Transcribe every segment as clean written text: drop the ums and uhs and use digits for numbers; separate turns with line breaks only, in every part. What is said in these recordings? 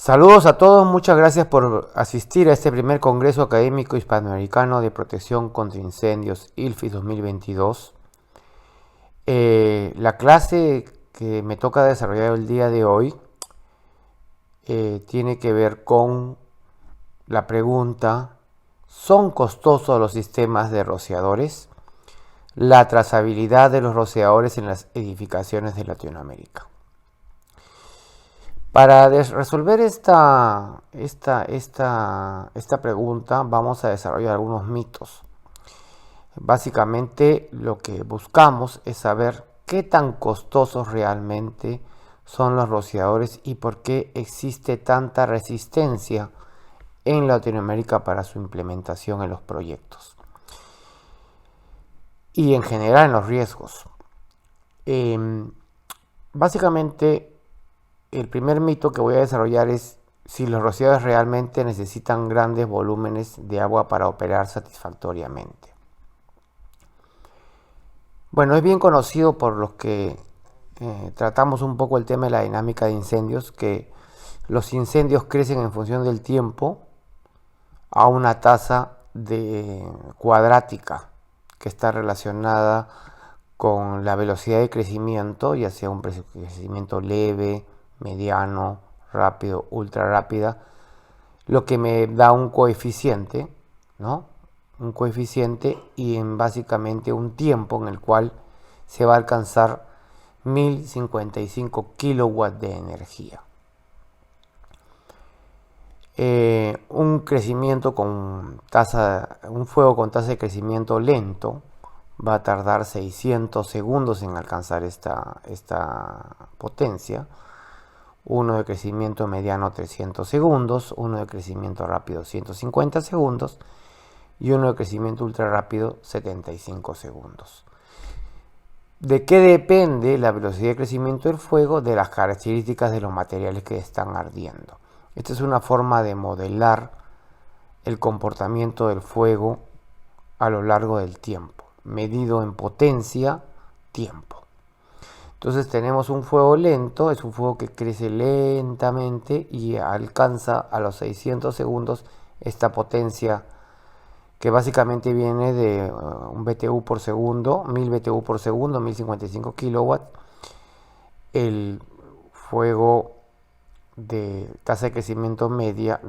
Saludos a todos, muchas gracias por asistir a este primer Congreso Académico Hispanoamericano de Protección contra Incendios, ILFIS 2022. La clase que me toca desarrollar el día de hoy tiene que ver con la pregunta: ¿son costosos los sistemas de rociadores? La trazabilidad de los rociadores en las edificaciones de Latinoamérica. Para resolver esta pregunta vamos a desarrollar algunos mitos. Básicamente lo que buscamos es saber qué tan costosos realmente son los rociadores y por qué existe tanta resistencia en Latinoamérica para su implementación en los proyectos y en general en los riesgos. Básicamente, el primer mito que voy a desarrollar es si los rociadores realmente necesitan grandes volúmenes de agua para operar satisfactoriamente. Bueno, es bien conocido por los que tratamos un poco el tema de la dinámica de incendios, que los incendios crecen en función del tiempo a una tasa cuadrática que está relacionada con la velocidad de crecimiento, ya sea un crecimiento leve, mediano, rápido, ultra rápida, lo que me da un coeficiente, ¿no? Un coeficiente y básicamente un tiempo en el cual se va a alcanzar 1055 kilowatts de energía. Un crecimiento con un fuego con tasa de crecimiento lento va a tardar 600 segundos en alcanzar esta potencia. Uno de crecimiento mediano 300 segundos, uno de crecimiento rápido 150 segundos y uno de crecimiento ultra rápido 75 segundos. ¿De qué depende la velocidad de crecimiento del fuego? De las características de los materiales que están ardiendo. Esta es una forma de modelar el comportamiento del fuego a lo largo del tiempo, medido en potencia, tiempo. Entonces tenemos un fuego lento, es un fuego que crece lentamente y alcanza a los 600 segundos esta potencia que básicamente viene de un BTU por segundo, 1000 BTU por segundo, 1055 kilowatts. El fuego de tasa de crecimiento media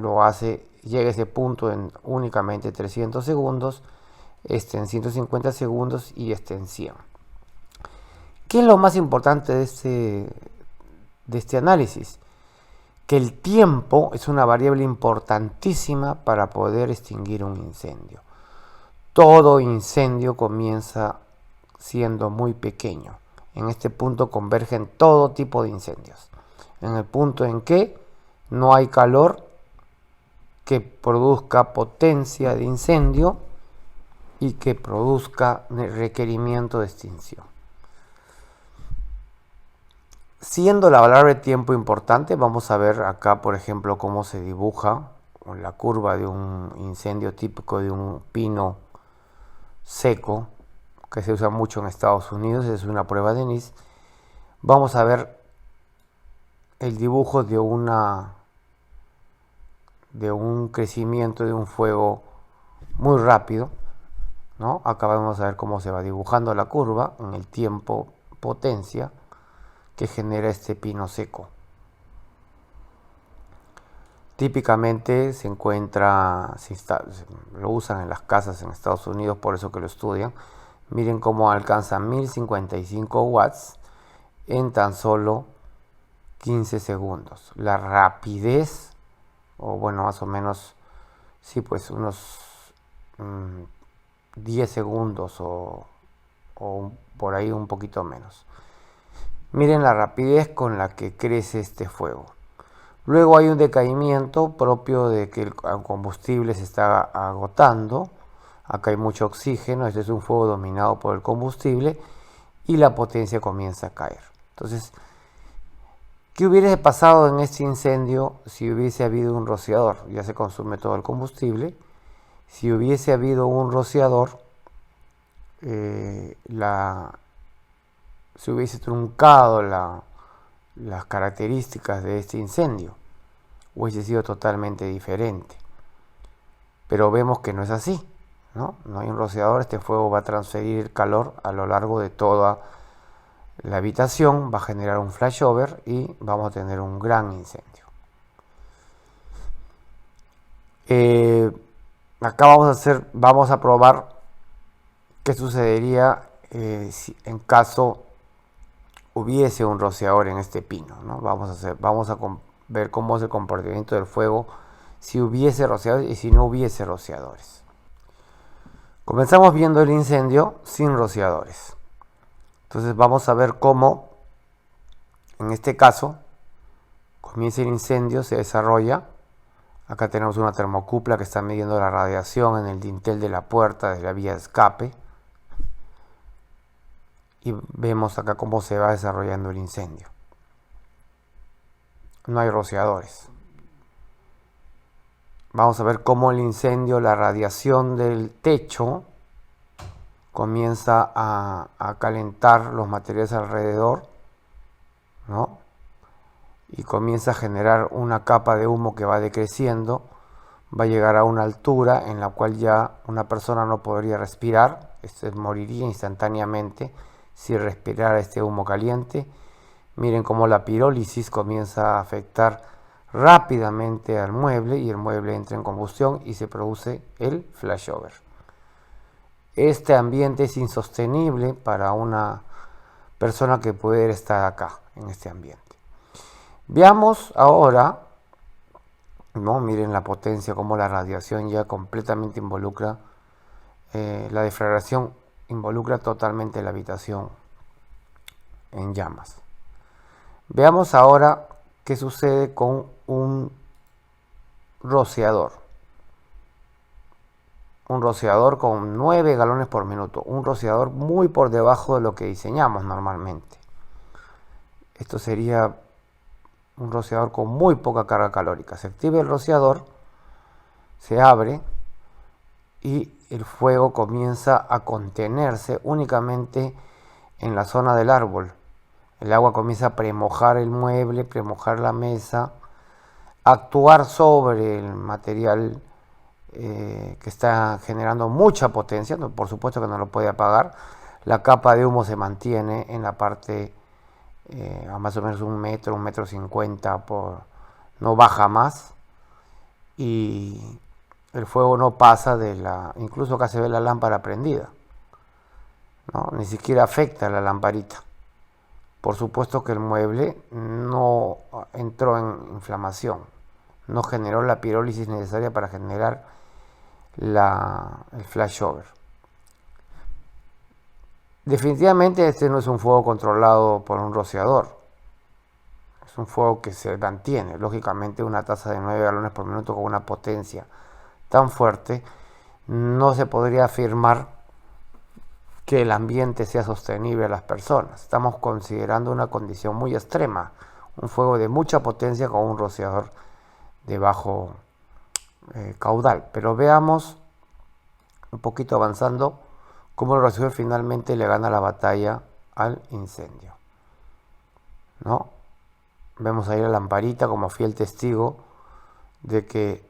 llega a ese punto en únicamente 300 segundos, este en 150 segundos y este en 100. ¿Qué es lo más importante de este análisis? Que el tiempo es una variable importantísima para poder extinguir un incendio. Todo incendio comienza siendo muy pequeño. En este punto convergen todo tipo de incendios. En el punto en que no hay calor que produzca potencia de incendio y que produzca requerimiento de extinción. Siendo la variable de tiempo importante, vamos a ver acá, por ejemplo, cómo se dibuja la curva de un incendio típico de un pino seco, que se usa mucho en Estados Unidos, es una prueba de NIST. Vamos a ver el dibujo de un crecimiento de un fuego muy rápido, ¿no? Acá vamos a ver cómo se va dibujando la curva en el tiempo potencia que genera este pino seco. Típicamente se encuentra, lo usan en las casas en Estados Unidos, por eso que lo estudian. Miren cómo alcanza 1055 watts en tan solo 15 segundos. La rapidez, o bueno, más o menos, sí, pues unos 10 segundos o por ahí un poquito menos. Miren la rapidez con la que crece este fuego. Luego hay un decaimiento propio de que el combustible se está agotando. Acá hay mucho oxígeno, este es un fuego dominado por el combustible y la potencia comienza a caer. Entonces, ¿qué hubiese pasado en este incendio si hubiese habido un rociador? Ya se consume todo el combustible. Si hubiese habido un rociador, se hubiese truncado las características de este incendio. hubiese sido totalmente diferente. Pero vemos que no es así, ¿no? No hay un rociador, este fuego va a transferir calor a lo largo de toda la habitación, va a generar un flashover y vamos a tener un gran incendio. Acá vamos a probar qué sucedería si en caso hubiese un rociador en este pino, ¿no? Vamos a ver cómo es el comportamiento del fuego si hubiese rociadores y si no hubiese rociadores. Comenzamos viendo el incendio sin rociadores. Entonces vamos a ver cómo, en este caso, comienza el incendio, se desarrolla. Acá tenemos una termocupla que está midiendo la radiación en el dintel de la puerta de la vía de escape. Y vemos acá cómo se va desarrollando el incendio. No hay rociadores. Vamos a ver cómo el incendio, la radiación del techo, comienza a calentar los materiales alrededor, ¿no? Y comienza a generar una capa de humo que va decreciendo, va a llegar a una altura en la cual ya una persona no podría respirar, moriría instantáneamente si respirara este humo caliente. Miren cómo la pirólisis comienza a afectar rápidamente al mueble y el mueble entra en combustión y se produce el flashover. Este ambiente es insostenible para una persona que pudiera estar acá, en este ambiente. Veamos ahora, ¿no? Miren la potencia, como la radiación ya completamente involucra, la deflagración involucra totalmente la habitación en llamas. Veamos ahora qué sucede con un rociador. Un rociador con 9 galones por minuto. Un rociador muy por debajo de lo que diseñamos normalmente. Esto sería un rociador con muy poca carga calórica. Se activa el rociador, se abre y el fuego comienza a contenerse únicamente en la zona del árbol. El agua comienza a premojar el mueble, premojar la mesa, actuar sobre el material que está generando mucha potencia. Por supuesto que no lo puede apagar. La capa de humo se mantiene en la parte a más o menos 1 metro, 1,50 m, no baja más, y el fuego no pasa incluso acá se ve la lámpara prendida, ¿no? Ni siquiera afecta a la lamparita. Por supuesto que el mueble no entró en inflamación, no generó la pirólisis necesaria para generar el flashover. Definitivamente este no es un fuego controlado por un rociador. Es un fuego que se mantiene. Lógicamente una tasa de 9 galones por minuto con una potencia tan fuerte, no se podría afirmar que el ambiente sea sostenible a las personas. Estamos considerando una condición muy extrema. Un fuego de mucha potencia con un rociador de bajo caudal. Pero veamos, un poquito avanzando, cómo el rociador finalmente le gana la batalla al incendio, ¿no? Vemos ahí la lamparita como fiel testigo de que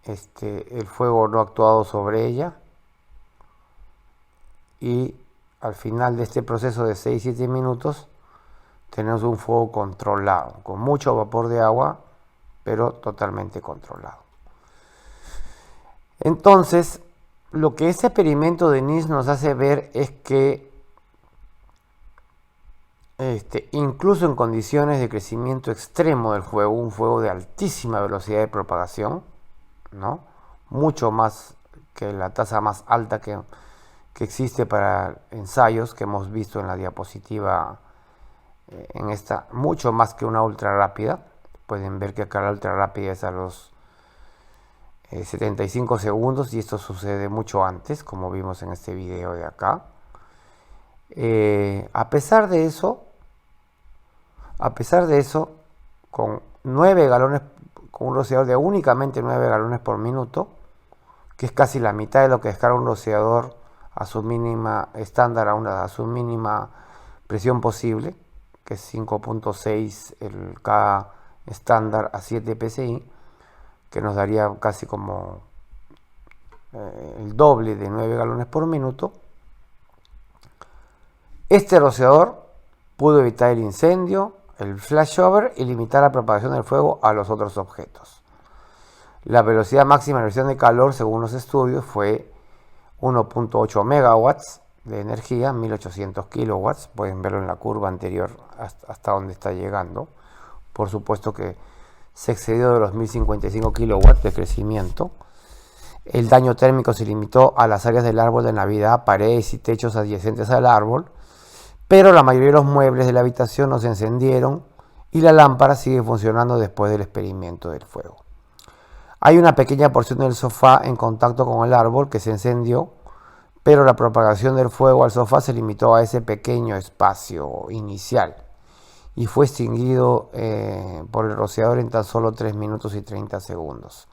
el fuego no ha actuado sobre ella, y al final de este proceso de 6-7 minutos tenemos un fuego controlado, con mucho vapor de agua, pero totalmente controlado. Entonces, lo que este experimento de Nice nos hace ver es que incluso en condiciones de crecimiento extremo del fuego, un fuego de altísima velocidad de propagación, ¿no? Mucho más que la tasa más alta que existe para ensayos que hemos visto en la diapositiva, en esta, mucho más que una ultra rápida. Pueden ver que acá la ultra rápida es a los 75 segundos y esto sucede mucho antes, como vimos en este video de acá. A pesar de eso, con 9 galones, con un rociador de únicamente 9 galones por minuto, que es casi la mitad de lo que descarga un rociador a su mínima estándar, a su mínima presión posible, que es 5.6 cada estándar a 7 psi, que nos daría casi como el doble de 9 galones por minuto. Este rociador pudo evitar el incendio, el flashover y limitar la propagación del fuego a los otros objetos. La velocidad máxima de emisión de calor, según los estudios, fue 1.8 megawatts de energía, 1800 kilowatts. Pueden verlo en la curva anterior hasta donde está llegando. Por supuesto que se excedió de los 1055 kilowatts de crecimiento. El daño térmico se limitó a las áreas del árbol de Navidad, paredes y techos adyacentes al árbol, pero la mayoría de los muebles de la habitación no se encendieron y la lámpara sigue funcionando después del experimento del fuego. Hay una pequeña porción del sofá en contacto con el árbol que se encendió, pero la propagación del fuego al sofá se limitó a ese pequeño espacio inicial y fue extinguido por el rociador en tan solo 3 minutos y 30 segundos.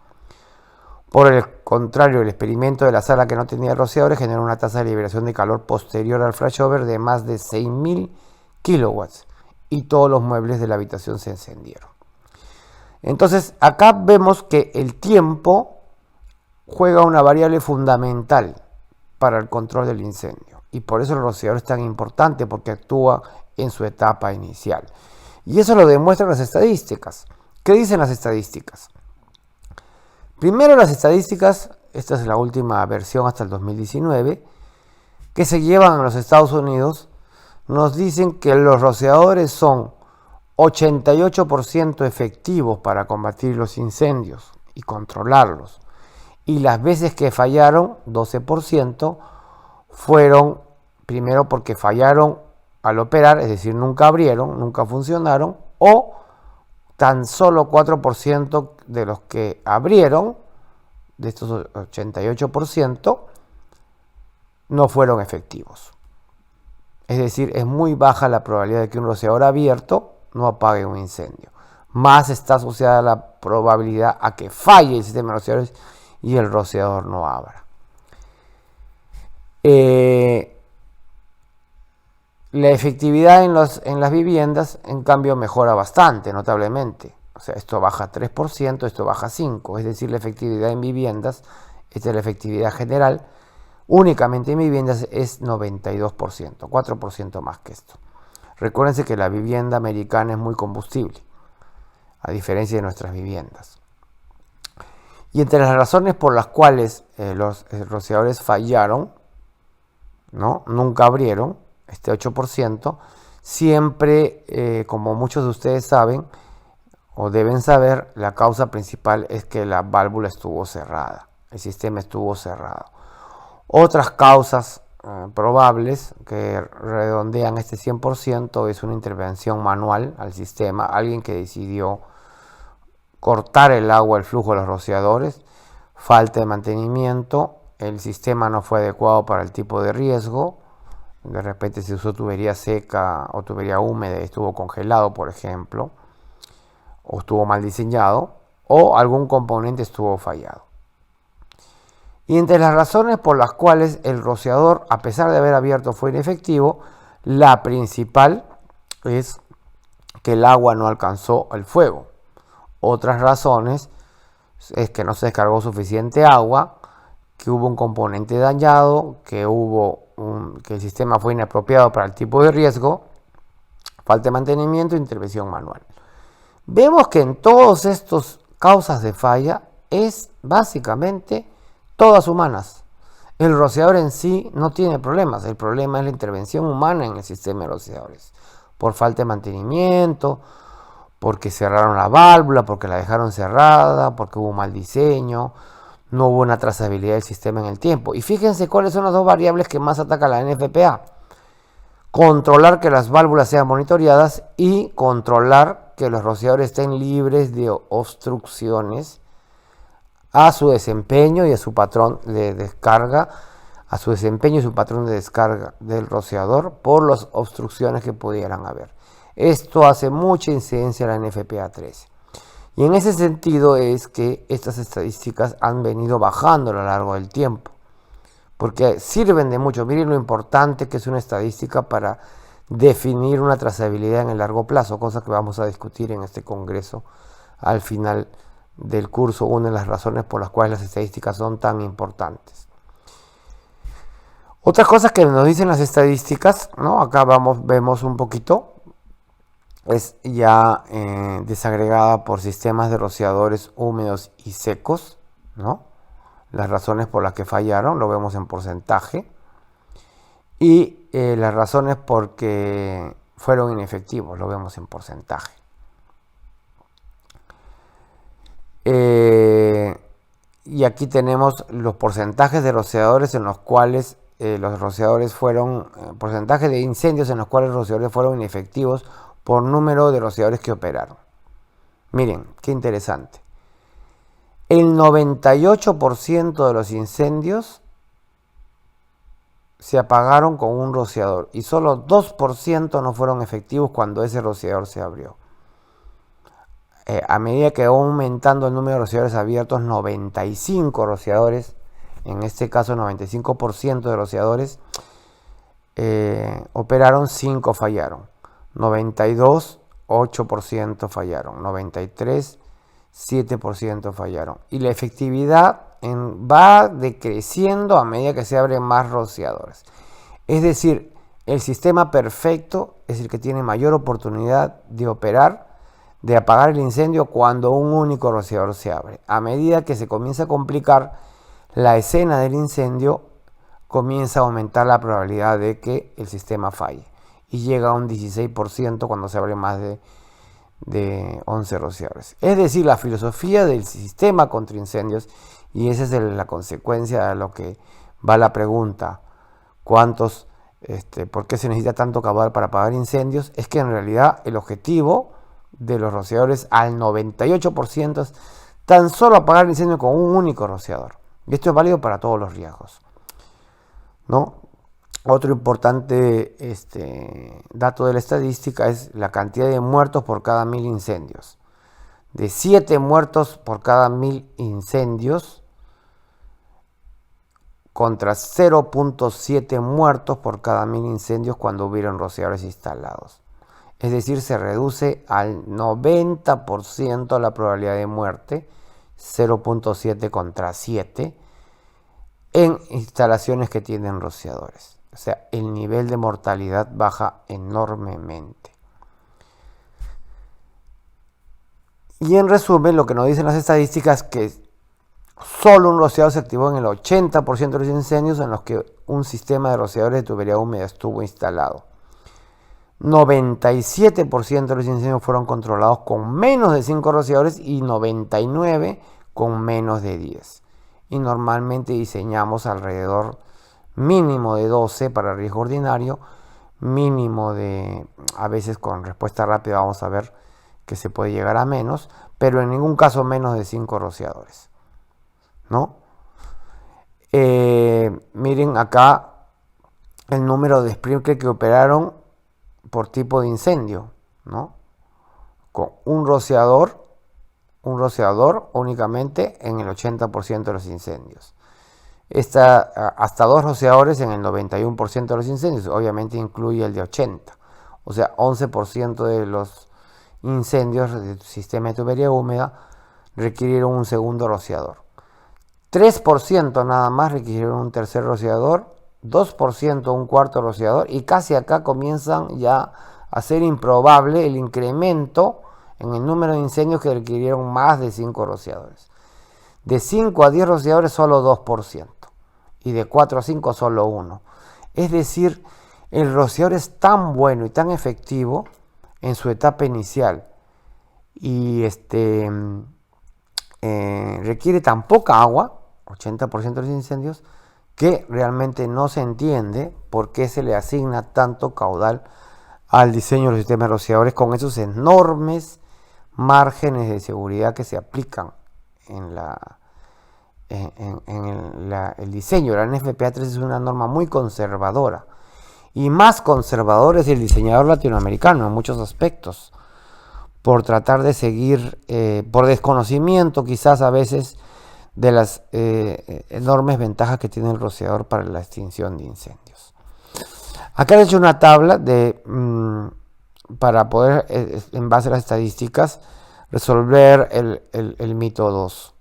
Por el contrario, el experimento de la sala que no tenía rociadores generó una tasa de liberación de calor posterior al flashover de más de 6000 kilowatts y todos los muebles de la habitación se encendieron. Entonces, acá vemos que el tiempo juega una variable fundamental para el control del incendio y por eso el rociador es tan importante, porque actúa en su etapa inicial. Y eso lo demuestran las estadísticas. ¿Qué dicen las estadísticas? Primero, las estadísticas, esta es la última versión hasta el 2019, que se llevan en los Estados Unidos, nos dicen que los rociadores son 88% efectivos para combatir los incendios y controlarlos. Y las veces que fallaron, 12%, fueron primero porque fallaron al operar, es decir, nunca abrieron, nunca funcionaron, o tan solo 4% de los que abrieron, de estos 88%, no fueron efectivos. Es decir, es muy baja la probabilidad de que un rociador abierto no apague un incendio. Más está asociada la probabilidad a que falle el sistema de rociadores y el rociador no abra. La efectividad en las viviendas, en cambio, mejora bastante, notablemente. O sea, esto baja 3%, esto baja 5%. Es decir, la efectividad en viviendas, esta es la efectividad general, únicamente en viviendas es 92%, 4% más que esto. Recuérdense que la vivienda americana es muy combustible, a diferencia de nuestras viviendas. Y entre las razones por las cuales los rociadores fallaron, ¿no? Nunca abrieron, este 8%, siempre, como muchos de ustedes saben o deben saber, la causa principal es que la válvula estuvo cerrada, el sistema estuvo cerrado. Otras causas probables que redondean este 100% es una intervención manual al sistema, alguien que decidió cortar el agua, el flujo de los rociadores, falta de mantenimiento, el sistema no fue adecuado para el tipo de riesgo, de repente se usó tubería seca o tubería húmeda y estuvo congelado, por ejemplo, o estuvo mal diseñado, o algún componente estuvo fallado. Y entre las razones por las cuales el rociador, a pesar de haber abierto, fue inefectivo, la principal es que el agua no alcanzó el fuego. Otras razones es que no se descargó suficiente agua, que hubo un componente dañado, que el sistema fue inapropiado para el tipo de riesgo, falta de mantenimiento e intervención manual. Vemos que en todas estas causas de falla es básicamente todas humanas. El rociador en sí no tiene problemas, el problema es la intervención humana en el sistema de rociadores, por falta de mantenimiento, porque cerraron la válvula, porque la dejaron cerrada, porque hubo mal diseño, no hubo una trazabilidad del sistema en el tiempo. Y fíjense cuáles son las dos variables que más ataca la NFPA. Controlar que las válvulas sean monitoreadas y controlar que los rociadores estén libres de obstrucciones a su desempeño y a su patrón de descarga, a su desempeño y su patrón de descarga del rociador por las obstrucciones que pudieran haber. Esto hace mucha incidencia a la NFPA 13. Y en ese sentido es que estas estadísticas han venido bajando a lo largo del tiempo, porque sirven de mucho. Miren lo importante que es una estadística para definir una trazabilidad en el largo plazo, cosa que vamos a discutir en este congreso al final del curso, una de las razones por las cuales las estadísticas son tan importantes. Otras cosas que nos dicen las estadísticas, ¿no? Acá vemos un poquito, es ya desagregada por sistemas de rociadores húmedos y secos, ¿no? Las razones por las que fallaron, lo vemos en porcentaje, y las razones por que fueron inefectivos, lo vemos en porcentaje. Y aquí tenemos los porcentajes de rociadores en los cuales los rociadores fueron, porcentaje de incendios en los cuales los rociadores fueron inefectivos por número de rociadores que operaron. Miren, qué interesante. El 98% de los incendios se apagaron con un rociador y solo 2% no fueron efectivos cuando ese rociador se abrió. A medida que va aumentando el número de rociadores abiertos, 95 rociadores, en este caso 95% de rociadores operaron, 5 fallaron. 92, 8% fallaron. 93, 7% fallaron. Y la efectividad va decreciendo a medida que se abren más rociadores. Es decir, el sistema perfecto es el que tiene mayor oportunidad de operar, de apagar el incendio cuando un único rociador se abre. A medida que se comienza a complicar la escena del incendio, comienza a aumentar la probabilidad de que el sistema falle. Y llega a un 16% cuando se abre más de 11 rociadores. Es decir, la filosofía del sistema contra incendios, y esa es la consecuencia de lo que va la pregunta, ¿por qué se necesita tanto caudal para apagar incendios? Es que en realidad el objetivo de los rociadores al 98% es tan solo apagar el incendio con un único rociador. Y esto es válido para todos los riesgos, ¿no? Otro importante dato de la estadística es la cantidad de muertos por cada 1000 incendios. De 7 muertos por cada 1000 incendios contra 0.7 muertos por cada 1000 incendios cuando hubieron rociadores instalados. Es decir, se reduce al 90% la probabilidad de muerte, 0.7 contra 7, en instalaciones que tienen rociadores. O sea, el nivel de mortalidad baja enormemente. Y en resumen, lo que nos dicen las estadísticas es que solo un rociador se activó en el 80% de los incendios en los que un sistema de rociadores de tubería húmeda estuvo instalado. 97% de los incendios fueron controlados con menos de 5 rociadores y 99 con menos de 10. Y normalmente diseñamos alrededor mínimo de 12 para riesgo ordinario, mínimo de, a veces con respuesta rápida vamos a ver que se puede llegar a menos, pero en ningún caso menos de 5 rociadores, ¿no? Miren acá el número de sprinkler que operaron por tipo de incendio, ¿no? Con un rociador únicamente en el 80% de los incendios. Hasta 2 rociadores en el 91% de los incendios, obviamente incluye el de 80. O sea, 11% de los incendios del sistema de tubería húmeda requirieron un segundo rociador. 3% nada más requirieron un tercer rociador, 2% un cuarto rociador, y casi acá comienzan ya a ser improbable el incremento en el número de incendios que requirieron más de 5 rociadores. De 5 a 10 rociadores solo 2%, y de 4 a 5 solo 1. Es decir, el rociador es tan bueno y tan efectivo en su etapa inicial y requiere tan poca agua, 80% de los incendios, que realmente no se entiende por qué se le asigna tanto caudal al diseño de los sistemas rociadores con esos enormes márgenes de seguridad que se aplican en el diseño. La NFPA 3 es una norma muy conservadora, y más conservador es el diseñador latinoamericano en muchos aspectos, por tratar de seguir, por desconocimiento quizás a veces de las enormes ventajas que tiene el rociador para la extinción de incendios. Acá he hecho una tabla para poder, en base a las estadísticas, resolver el mito 2.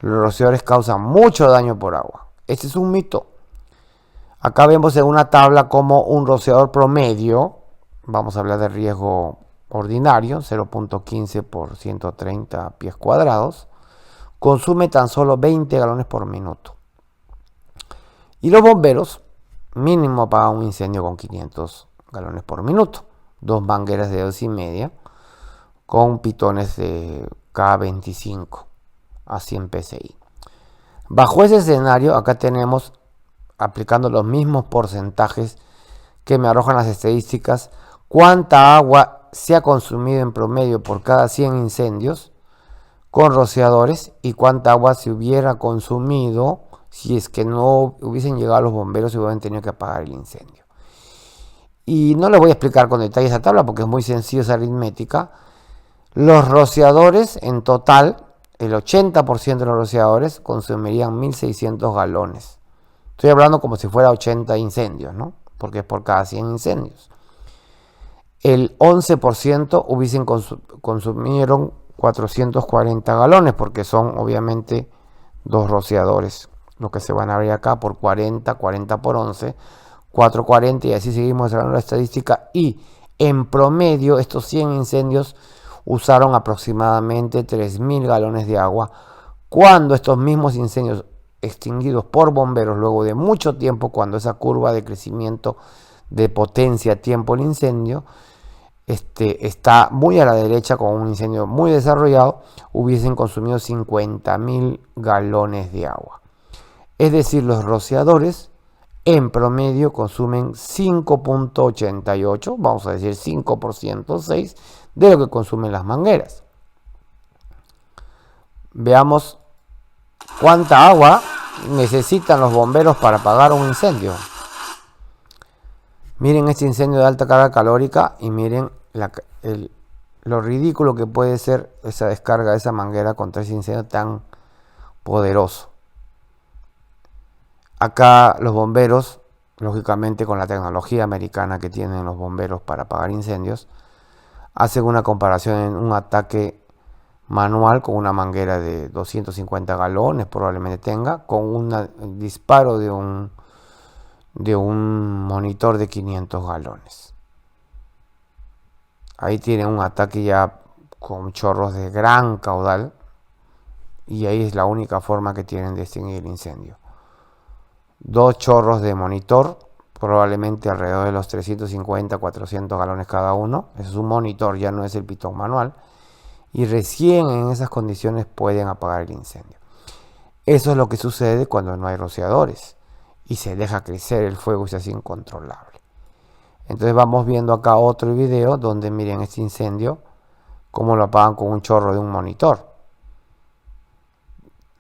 Los rociadores causan mucho daño por agua. Este es un mito. Acá vemos en una tabla como un rociador promedio, vamos a hablar de riesgo ordinario, 0.15 por 130 pies cuadrados, consume tan solo 20 galones por minuto. Y los bomberos, mínimo apagan un incendio con 500 galones por minuto. Dos mangueras de 2,5 con pitones de K25 a 100 psi. Bajo ese escenario, acá tenemos, aplicando los mismos porcentajes que me arrojan las estadísticas, cuánta agua se ha consumido en promedio por cada 100 incendios con rociadores y cuánta agua se hubiera consumido si es que no hubiesen llegado los bomberos y hubieran tenido que apagar el incendio. Y no les voy a explicar con detalle esa tabla porque es muy sencillo esa aritmética. Los rociadores en total, el 80% de los rociadores consumirían 1.600 galones. Estoy hablando como si fuera 80 incendios, ¿no? Porque es por cada 100 incendios. El 11% consumieron 440 galones porque son obviamente dos rociadores. Lo que se van a abrir acá por 40 por 11, 440 y así seguimos desarrollando la estadística. Y en promedio estos 100 incendios usaron aproximadamente 3.000 galones de agua, cuando estos mismos incendios extinguidos por bomberos luego de mucho tiempo, cuando esa curva de crecimiento de potencia tiempo el incendio está muy a la derecha, con un incendio muy desarrollado, hubiesen consumido 50.000 galones de agua. Es decir, los rociadores en promedio consumen 5.88, vamos a decir 5%, 6, de lo que consumen las mangueras. Veamos cuánta agua necesitan los bomberos para apagar un incendio. Miren este incendio de alta carga calórica y miren lo ridículo que puede ser esa descarga de esa manguera contra ese incendio tan poderoso. Acá los bomberos, lógicamente con la tecnología americana que tienen los bomberos para apagar incendios, hacen una comparación en un ataque manual con una manguera de 250 galones, probablemente tenga, con un disparo de un monitor de 500 galones. Ahí tienen un ataque ya con chorros de gran caudal y ahí es la única forma que tienen de extinguir el incendio. Dos chorros de monitor, probablemente alrededor de los 350, 400 galones cada uno. Eso es un monitor, ya no es el pitón manual. Y recién en esas condiciones pueden apagar el incendio. Eso es lo que sucede cuando no hay rociadores y se deja crecer el fuego y se hace incontrolable. Entonces vamos viendo acá otro video donde miren este incendio, cómo lo apagan con un chorro de un monitor.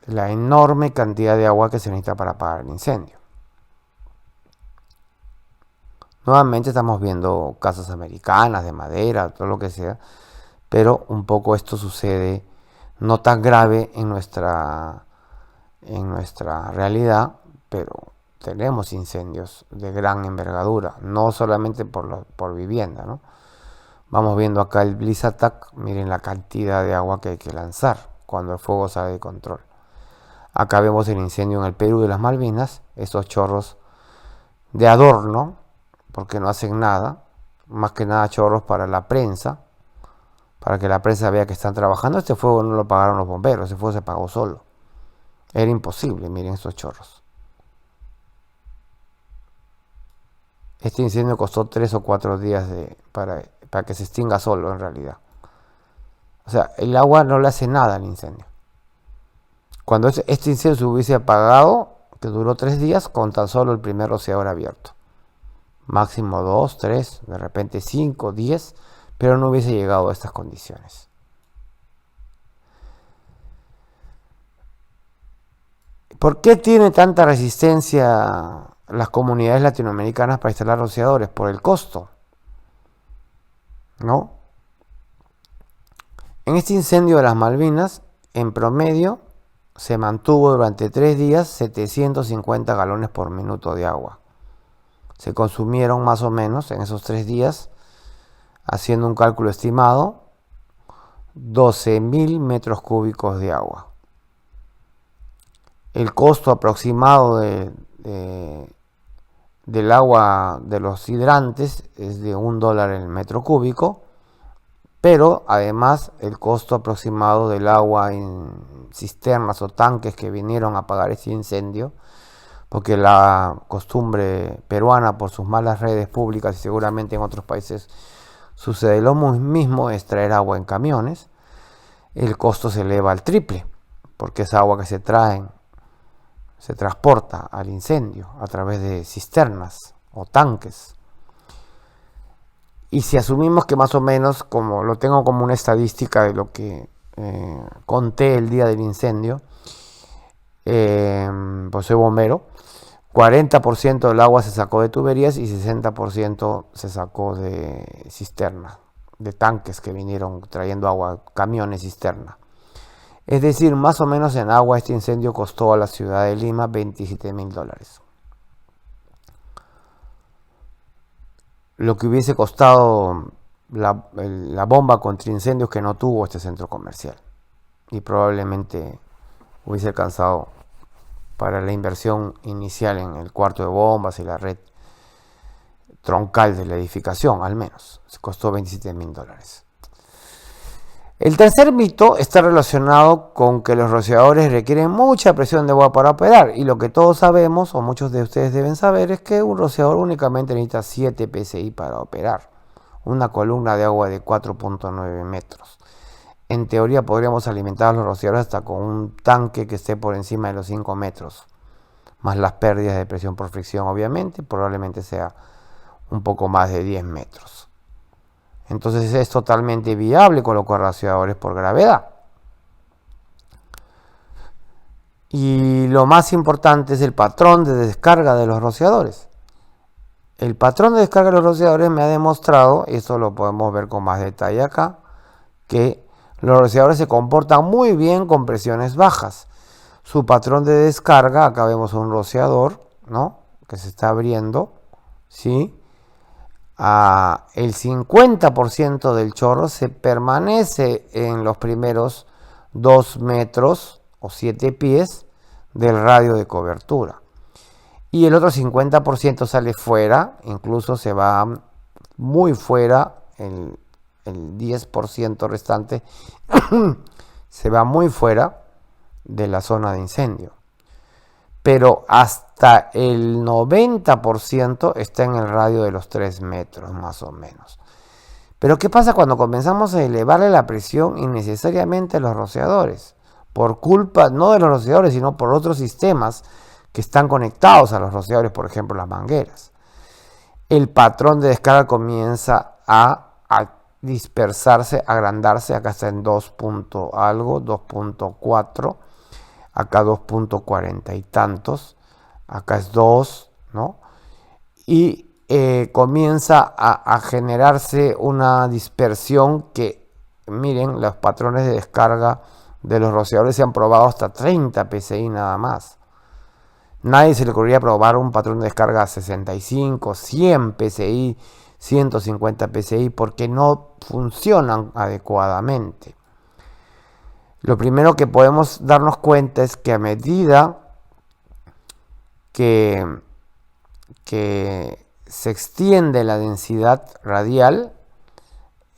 La enorme cantidad de agua que se necesita para apagar el incendio. Nuevamente estamos viendo casas americanas de madera, todo lo que sea, pero un poco esto sucede no tan grave en nuestra realidad, pero tenemos incendios de gran envergadura, no solamente por vivienda, ¿no? Vamos viendo acá el Bliss Attack, miren la cantidad de agua que hay que lanzar cuando el fuego sale de control. Acá vemos el incendio en el Perú de las Malvinas, estos chorros de adorno, porque no hacen nada, más que nada chorros para la prensa, para que la prensa vea que están trabajando. Este fuego no lo apagaron los bomberos, ese fuego se apagó solo. Era imposible, miren estos chorros. Este incendio costó 3 o 4 días para que se extinga solo en realidad. O sea, el agua no le hace nada al incendio. Cuando este incendio se hubiese apagado, que duró 3 días, con tan solo el primer rociador abierto. Máximo 2, 3, de repente 5, 10, pero no hubiese llegado a estas condiciones. ¿Por qué tiene tanta resistencia las comunidades latinoamericanas para instalar rociadores? Por el costo, ¿no? En este incendio de las Malvinas, en promedio, se mantuvo durante 3 días 750 galones por minuto de agua. se consumieron más o menos en esos 3 días, haciendo un cálculo estimado, 12.000 metros cúbicos de agua. El costo aproximado del agua de los hidrantes es de $1 el metro cúbico, pero además el costo aproximado del agua en cisternas o tanques que vinieron a apagar ese incendio, porque la costumbre peruana, por sus malas redes públicas y seguramente en otros países sucede lo mismo, es traer agua en camiones, el costo se eleva al triple, porque esa agua que se transporta al incendio a través de cisternas o tanques. Y si asumimos que más o menos, como lo tengo como una estadística de lo que conté el día del incendio, pues soy bombero, 40% del agua se sacó de tuberías y 60% se sacó de cisternas, de tanques que vinieron trayendo agua, camiones cisterna. Es decir, más o menos en agua este incendio costó a la ciudad de Lima $27.000. Lo que hubiese costado la bomba contra incendios que no tuvo este centro comercial. Y probablemente hubiese alcanzado para la inversión inicial en el cuarto de bombas y la red troncal de la edificación, al menos. Se costó $27.000. El tercer mito está relacionado con que los rociadores requieren mucha presión de agua para operar, y lo que todos sabemos, o muchos de ustedes deben saber, es que un rociador únicamente necesita 7 psi para operar, una columna de agua de 4.9 metros. En teoría podríamos alimentar a los rociadores hasta con un tanque que esté por encima de los 5 metros, más las pérdidas de presión por fricción, obviamente, probablemente sea un poco más de 10 metros. Entonces es totalmente viable colocar rociadores por gravedad. Y lo más importante es el patrón de descarga de los rociadores. El patrón de descarga de los rociadores me ha demostrado, y esto lo podemos ver con más detalle acá, que los rociadores se comportan muy bien con presiones bajas. Su patrón de descarga, acá vemos un rociador, ¿no?, que se está abriendo, ¿sí? El 50% del chorro se permanece en los primeros 2 metros o 7 pies del radio de cobertura. Y el otro 50% sale fuera, incluso se va muy fuera, el 10% restante se va muy fuera de la zona de incendio. Pero hasta el 90% está en el radio de los 3 metros, más o menos. Pero ¿qué pasa cuando comenzamos a elevarle la presión innecesariamente a los rociadores? Por culpa, no de los rociadores, sino por otros sistemas que están conectados a los rociadores, por ejemplo, las mangueras. El patrón de descarga comienza a dispersarse, a agrandarse, acá está en 2 punto algo, 2.4, acá 2.40 y tantos, acá es 2, ¿no? Y comienza a generarse una dispersión que, miren, los patrones de descarga de los rociadores se han probado hasta 30 psi nada más. Nadie se le ocurriría probar un patrón de descarga a 65, 100 psi, 150 psi, porque no funcionan adecuadamente. Lo primero que podemos darnos cuenta es que a medida que se extiende la densidad radial,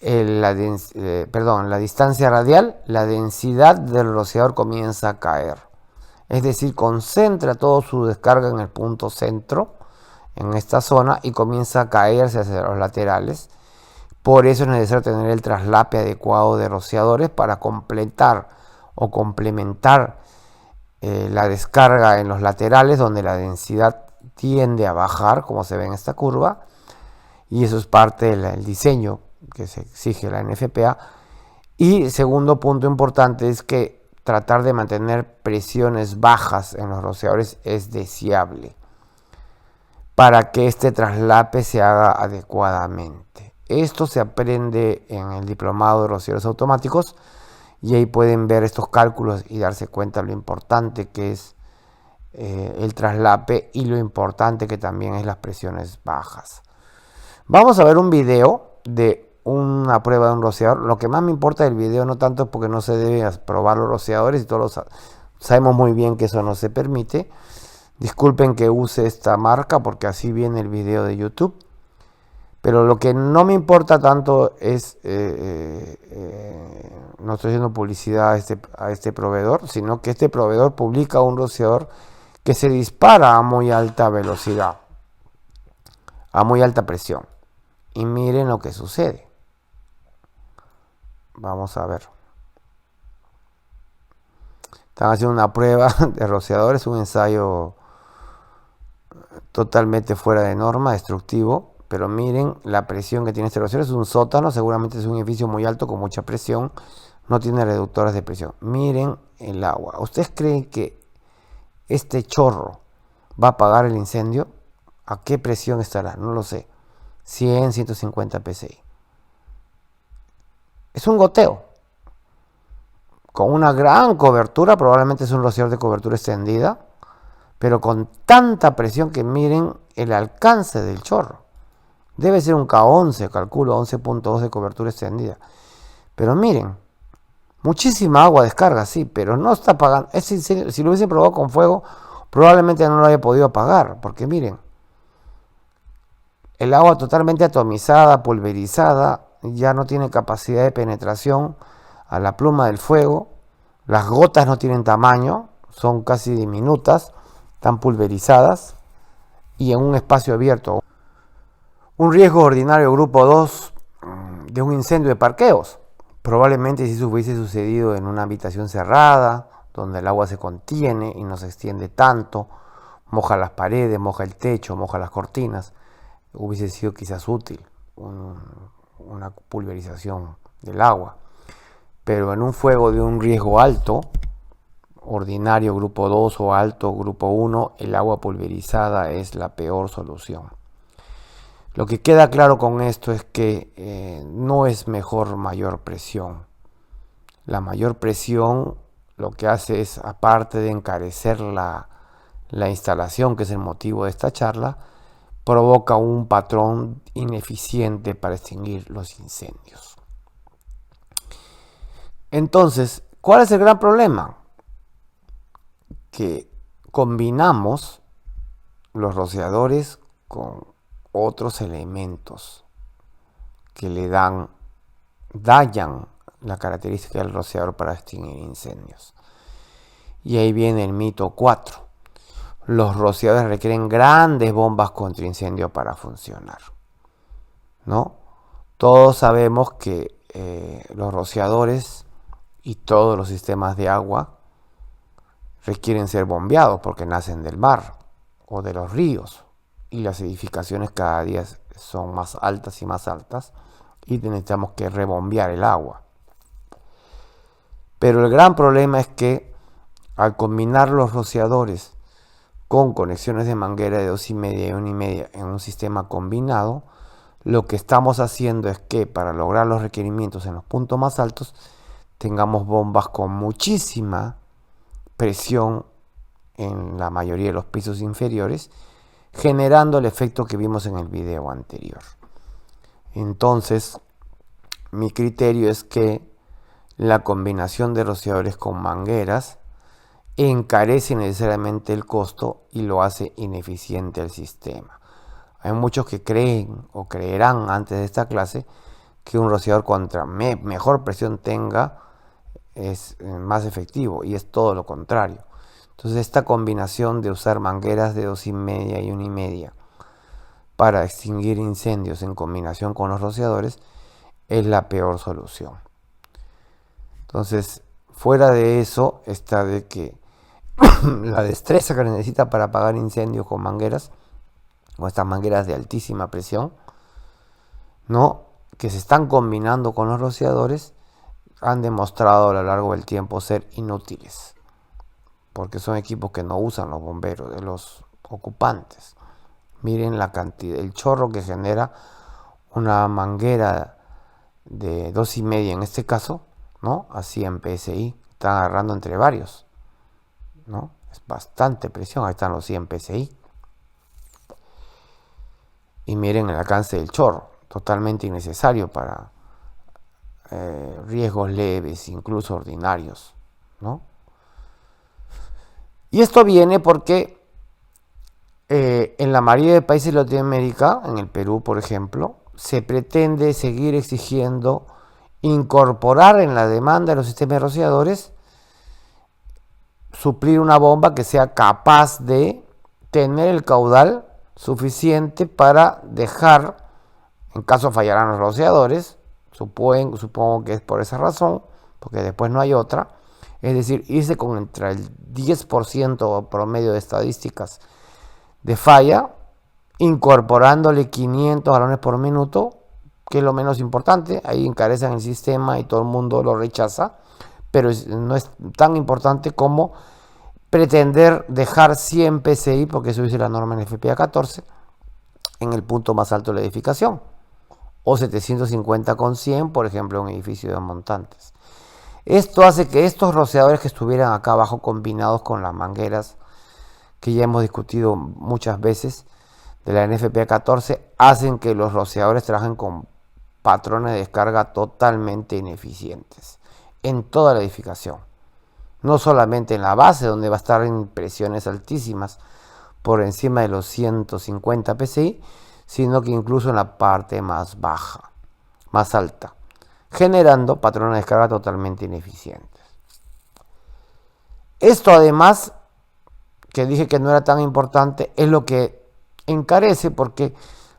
la distancia radial, la densidad del rociador comienza a caer. Es decir, concentra toda su descarga en el punto centro, en esta zona, y comienza a caerse hacia los laterales. Por eso es necesario tener el traslape adecuado de rociadores para completar o complementar la descarga en los laterales, donde la densidad tiende a bajar, como se ve en esta curva, y eso es parte del diseño que se exige la NFPA. Y segundo punto importante es que tratar de mantener presiones bajas en los rociadores es deseable para que este traslape se haga adecuadamente. Esto se aprende en el diplomado de rociadores automáticos, y ahí pueden ver estos cálculos y darse cuenta lo importante que es el traslape y lo importante que también es las presiones bajas. Vamos a ver un video de una prueba de un rociador. Lo que más me importa del video no tanto es porque no se debe probar los rociadores y todos sabemos muy bien que eso no se permite. Disculpen que use esta marca porque así viene el video de YouTube. Pero lo que no me importa tanto es, no estoy haciendo publicidad a este proveedor, sino que este proveedor publica un rociador que se dispara a muy alta velocidad, a muy alta presión. Y miren lo que sucede. Vamos a ver. Están haciendo una prueba de rociadores, un ensayo totalmente fuera de norma, destructivo. Pero miren la presión que tiene este rociador. Es un sótano, seguramente es un edificio muy alto con mucha presión. No tiene reductores de presión. Miren el agua. ¿Ustedes creen que este chorro va a apagar el incendio? ¿A qué presión estará? No lo sé. 100, 150 psi. Es un goteo. Con una gran cobertura, probablemente es un rociador de cobertura extendida, pero con tanta presión que miren el alcance del chorro. Debe ser un K11, calculo 11.2 de cobertura extendida. Pero miren, muchísima agua descarga, sí, pero no está apagando. Si lo hubiesen probado con fuego, probablemente no lo haya podido apagar, porque miren, el agua totalmente atomizada, pulverizada, ya no tiene capacidad de penetración a la pluma del fuego. Las gotas no tienen tamaño, son casi diminutas, están pulverizadas y en un espacio abierto. Un riesgo ordinario grupo 2 de un incendio de parqueos. Probablemente si eso hubiese sucedido en una habitación cerrada, donde el agua se contiene y no se extiende tanto, moja las paredes, moja el techo, moja las cortinas, hubiese sido quizás útil una pulverización del agua. Pero en un fuego de un riesgo alto, ordinario grupo 2 o alto grupo 1, el agua pulverizada es la peor solución. Lo que queda claro con esto es que no es mejor mayor presión. La mayor presión lo que hace es, aparte de encarecer la instalación, que es el motivo de esta charla, provoca un patrón ineficiente para extinguir los incendios. Entonces, ¿cuál es el gran problema? Que combinamos los rociadores con otros elementos que le dañan la característica del rociador para extinguir incendios. Y ahí viene el mito 4. Los rociadores requieren grandes bombas contra incendio para funcionar, ¿no? Todos sabemos que los rociadores y todos los sistemas de agua requieren ser bombeados porque nacen del mar o de los ríos y las edificaciones cada día son más altas y más altas y necesitamos que rebombear el agua. Pero el gran problema es que al combinar los rociadores con conexiones de manguera de 2,5 y 1,5 en un sistema combinado, lo que estamos haciendo es que para lograr los requerimientos en los puntos más altos tengamos bombas con muchísima presión en la mayoría de los pisos inferiores, generando el efecto que vimos en el video anterior. Entonces, mi criterio es que la combinación de rociadores con mangueras encarece necesariamente el costo y lo hace ineficiente el sistema. Hay muchos que creen o creerán antes de esta clase que un rociador contra mejor presión tenga es más efectivo, y es todo lo contrario. Entonces esta combinación de usar mangueras de 2,5 y 1,5 para extinguir incendios en combinación con los rociadores es la peor solución. Entonces, fuera de eso está de que la destreza que necesita para apagar incendios con mangueras o estas mangueras de altísima presión, ¿no?, que se están combinando con los rociadores, han demostrado a lo largo del tiempo ser inútiles, porque son equipos que no usan los bomberos, de los ocupantes. Miren la cantidad, el chorro que genera una manguera de 2,5 en este caso, ¿no?, a 100 psi, están agarrando entre varios, ¿no? Es bastante presión. Ahí están los 100 PSI. Y miren el alcance del chorro. Totalmente innecesario para riesgos leves, incluso ordinarios, ¿no? Y esto viene porque en la mayoría de países de Latinoamérica, en el Perú, por ejemplo, se pretende seguir exigiendo incorporar en la demanda de los sistemas rociadores, suplir una bomba que sea capaz de tener el caudal suficiente para dejar, en caso fallarán los rociadores, supongo que es por esa razón, porque después no hay otra, es decir, irse con entre el 10% promedio de estadísticas de falla, incorporándole 500 galones por minuto, que es lo menos importante. Ahí encarecen el sistema y todo el mundo lo rechaza, pero no es tan importante como pretender dejar 100 PSI, porque eso dice la norma en FPA 14, en el punto más alto de la edificación, o 750 con 100, por ejemplo, en un edificio de montantes. Esto hace que estos rociadores que estuvieran acá abajo combinados con las mangueras, que ya hemos discutido muchas veces, de la NFPA 14, hacen que los rociadores trabajen con patrones de descarga totalmente ineficientes en toda la edificación. No solamente en la base, donde va a estar en presiones altísimas por encima de los 150 PSI, sino que incluso en la parte más baja, más alta, generando patrones de descarga totalmente ineficientes. Esto además, que dije que no era tan importante, es lo que encarece, porque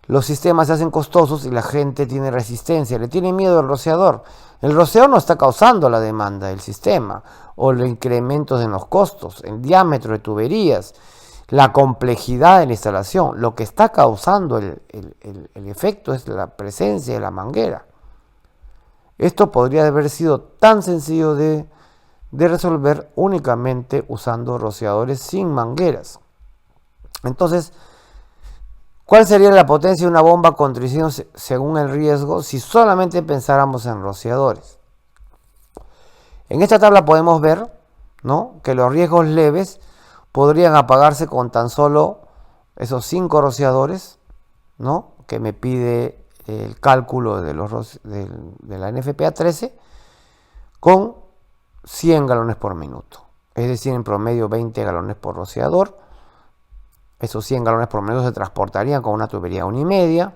los sistemas se hacen costosos y la gente tiene resistencia, le tiene miedo al rociador. El rociador no está causando la demanda del sistema o los incrementos en los costos, el diámetro de tuberías, la complejidad de la instalación. Lo que está causando el efecto es la presencia de la manguera. Esto podría haber sido tan sencillo de resolver únicamente usando rociadores sin mangueras. Entonces, ¿cuál sería la potencia de una bomba con triticio según el riesgo si solamente pensáramos en rociadores? En esta tabla podemos ver, ¿no?, que los riesgos leves podrían apagarse con tan solo esos 5 rociadores, ¿no?, que me pide el cálculo de la NFPA 13, con 100 galones por minuto. Es decir, en promedio 20 galones por rociador. Esos 100 galones por minuto se transportarían con una tubería 1,5.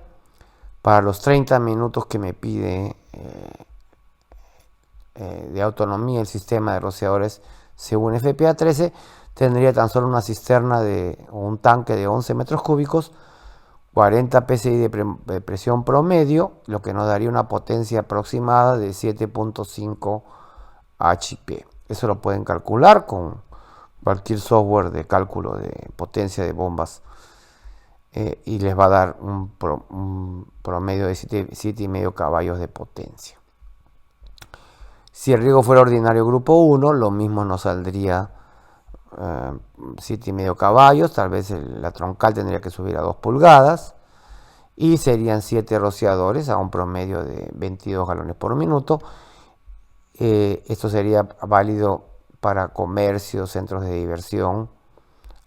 Para los 30 minutos que me pide de autonomía el sistema de rociadores según FPA 13, tendría tan solo una cisterna o un tanque de 11 metros cúbicos, 40 PSI de presión promedio, lo que nos daría una potencia aproximada de 7.5 HP. Eso lo pueden calcular con cualquier software de cálculo de potencia de bombas y les va a dar un promedio de 7,5 caballos de potencia. Si el riesgo fuera ordinario grupo 1, lo mismo nos saldría 7,5 caballos, tal vez la troncal tendría que subir a 2 pulgadas y serían 7 rociadores a un promedio de 22 galones por minuto. Esto sería válido para comercios, centros de diversión.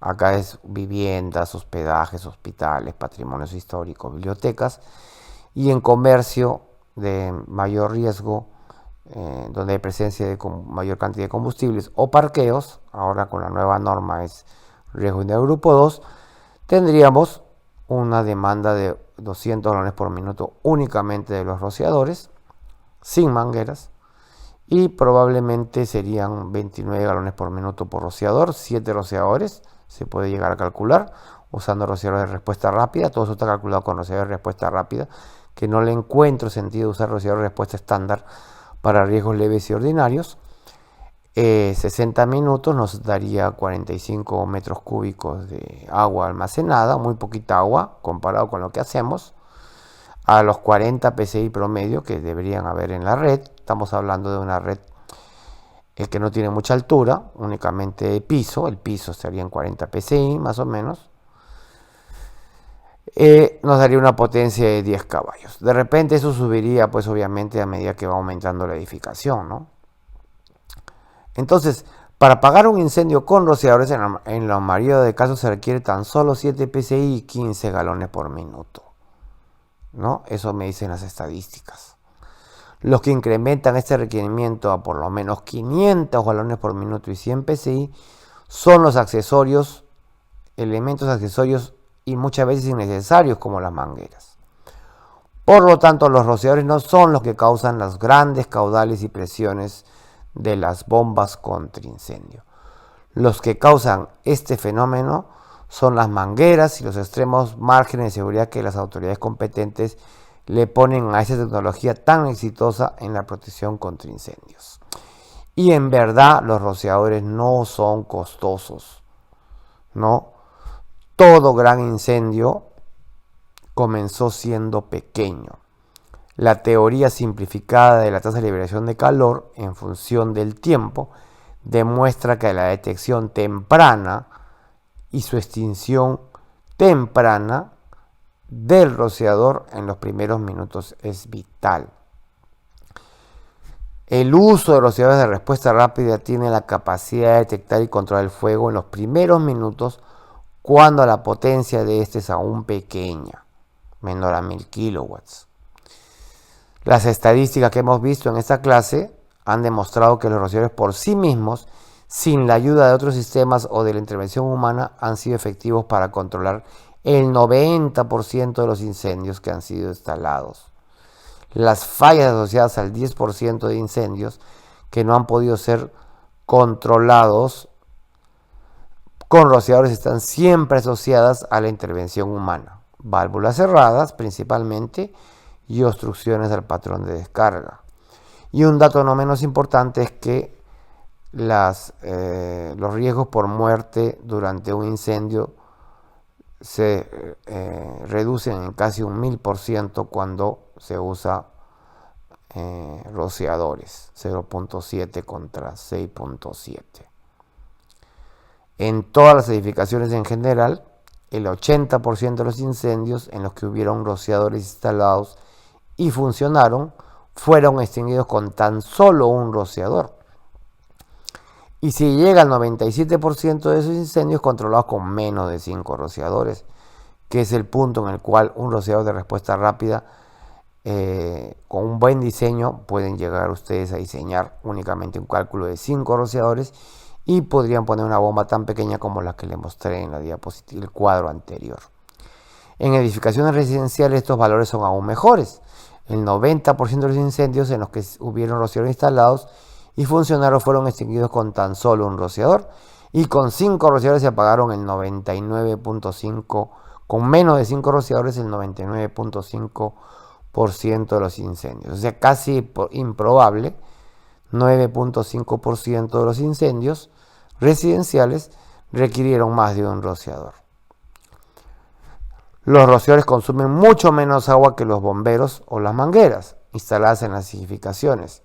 Acá es viviendas, hospedajes, hospitales, patrimonios históricos, bibliotecas. Y en comercio de mayor riesgo, donde hay presencia de mayor cantidad de combustibles o parqueos, ahora con la nueva norma es riesgo de grupo 2, tendríamos una demanda de 200 galones por minuto únicamente de los rociadores, sin mangueras, y probablemente serían 29 galones por minuto por rociador, 7 rociadores, se puede llegar a calcular, usando rociadores de respuesta rápida. Todo eso está calculado con rociadores de respuesta rápida, que no le encuentro sentido usar rociadores de respuesta estándar para riesgos leves y ordinarios. 60 minutos nos daría 45 metros cúbicos de agua almacenada, muy poquita agua comparado con lo que hacemos. A los 40 PSI promedio que deberían haber en la red, estamos hablando de una red que no tiene mucha altura, únicamente de piso, el piso estaría en 40 PSI más o menos, nos daría una potencia de 10 caballos. De repente eso subiría, pues obviamente, a medida que va aumentando la edificación, ¿no? Entonces, Para apagar un incendio con rociadores, en la mayoría de casos se requiere tan solo 7 psi y 15 galones por minuto, ¿no? Eso me dicen las estadísticas. Los que incrementan este requerimiento a por lo menos 500 galones por minuto y 100 psi son los accesorios, elementos accesorios y muchas veces innecesarios como las mangueras. Por lo tanto, los rociadores no son los que causan los grandes caudales y presiones de las bombas contra incendio. Los que causan este fenómeno son las mangueras y los extremos márgenes de seguridad que las autoridades competentes le ponen a esa tecnología tan exitosa en la protección contra incendios. Y en verdad los rociadores no son costosos, ¿no? Todo gran incendio comenzó siendo pequeño. La teoría simplificada de la tasa de liberación de calor en función del tiempo demuestra que la detección temprana y su extinción temprana del rociador en los primeros minutos es vital. El uso de rociadores de respuesta rápida tiene la capacidad de detectar y controlar el fuego en los primeros minutos cuando la potencia de este es aún pequeña, menor a 1000 kilowatts. Las estadísticas que hemos visto en esta clase han demostrado que los rociadores por sí mismos, sin la ayuda de otros sistemas o de la intervención humana, han sido efectivos para controlar el 90% de los incendios que han sido instalados. Las fallas asociadas al 10% de incendios que no han podido ser controlados con rociadores están siempre asociadas a la intervención humana. Válvulas cerradas principalmente y obstrucciones al patrón de descarga. Y un dato no menos importante es que los riesgos por muerte durante un incendio se reducen en casi un 1000% cuando se usa rociadores, 0.7 contra 6.7. En todas las edificaciones en general, el 80% de los incendios en los que hubieron rociadores instalados y funcionaron fueron extinguidos con tan solo un rociador. Y si llega al 97% de esos incendios controlados con menos de 5 rociadores, que es el punto en el cual un rociador de respuesta rápida, con un buen diseño, pueden llegar ustedes a diseñar únicamente un cálculo de 5 rociadores y podrían poner una bomba tan pequeña como la que les mostré en la diapositiva, el cuadro anterior. En edificaciones residenciales estos valores son aún mejores. El 90% de los incendios en los que hubieron rociadores instalados y funcionaron fueron extinguidos con tan solo un rociador, y con 5 rociadores se apagaron el 99.5%, con menos de 5 rociadores el 99.5% de los incendios. O sea, casi improbable, 9.5% de los incendios residenciales requirieron más de un rociador. Los rociadores consumen mucho menos agua que los bomberos o las mangueras instaladas en las edificaciones.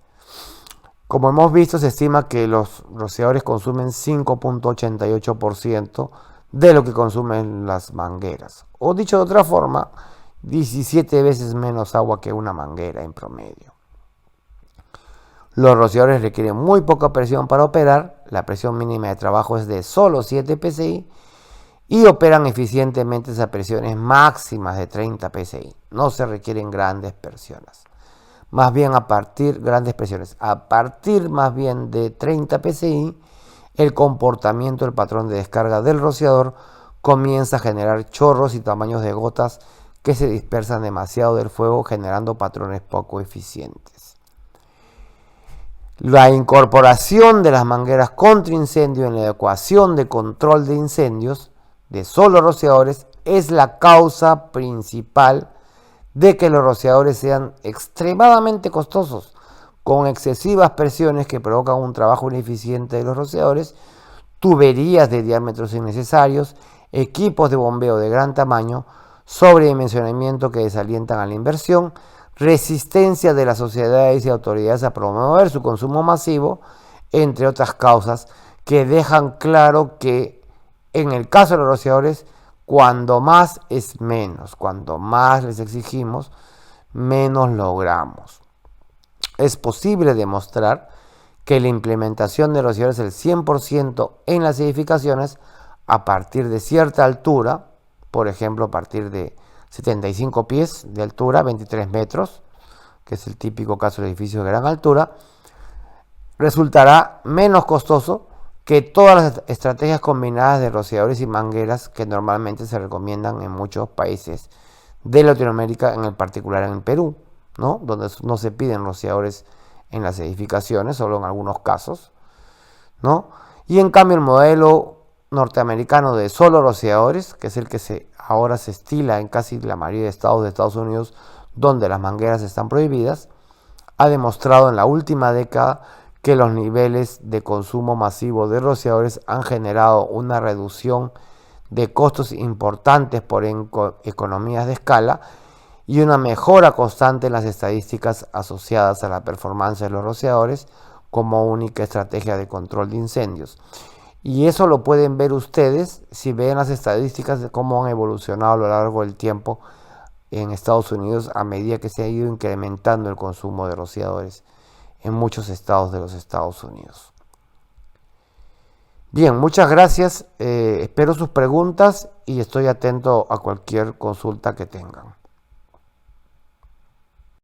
Como hemos visto, se estima que los rociadores consumen 5.88% de lo que consumen las mangueras. O dicho de otra forma, 17 veces menos agua que una manguera en promedio. Los rociadores requieren muy poca presión para operar. La presión mínima de trabajo es de solo 7 psi y operan eficientemente a presiones máximas de 30 psi. No se requieren grandes presiones. Más bien grandes presiones. A partir más bien de 30 psi, el comportamiento del patrón de descarga del rociador comienza a generar chorros y tamaños de gotas que se dispersan demasiado del fuego, generando patrones poco eficientes. La incorporación de las mangueras contra incendio en la ecuación de control de incendios de solo rociadores es la causa principal de que los rociadores sean extremadamente costosos, con excesivas presiones que provocan un trabajo ineficiente de los rociadores, tuberías de diámetros innecesarios, equipos de bombeo de gran tamaño, sobredimensionamiento que desalientan a la inversión, resistencia de las sociedades y autoridades a promover su consumo masivo, entre otras causas que dejan claro que en el caso de los rociadores, cuando más es menos, cuando más les exigimos, menos logramos. Es posible demostrar que la implementación de rociadores del 100% en las edificaciones a partir de cierta altura, por ejemplo a partir de 75 pies de altura, 23 metros, que es el típico caso de edificios de gran altura, resultará menos costoso que todas las estrategias combinadas de rociadores y mangueras que normalmente se recomiendan en muchos países de Latinoamérica, en particular en el Perú, ¿no? Donde no se piden rociadores en las edificaciones, solo en algunos casos, ¿no? Y en cambio el modelo norteamericano de solo rociadores, que es el que ahora se estila en casi la mayoría de estados de Estados Unidos, donde las mangueras están prohibidas, ha demostrado en la última década que los niveles de consumo masivo de rociadores han generado una reducción de costos importantes por economías de escala y una mejora constante en las estadísticas asociadas a la performance de los rociadores como única estrategia de control de incendios. Y eso lo pueden ver ustedes si ven las estadísticas de cómo han evolucionado a lo largo del tiempo en Estados Unidos a medida que se ha ido incrementando el consumo de rociadores en muchos estados de los Estados Unidos. Bien, muchas gracias. Espero sus preguntas y estoy atento a cualquier consulta que tengan.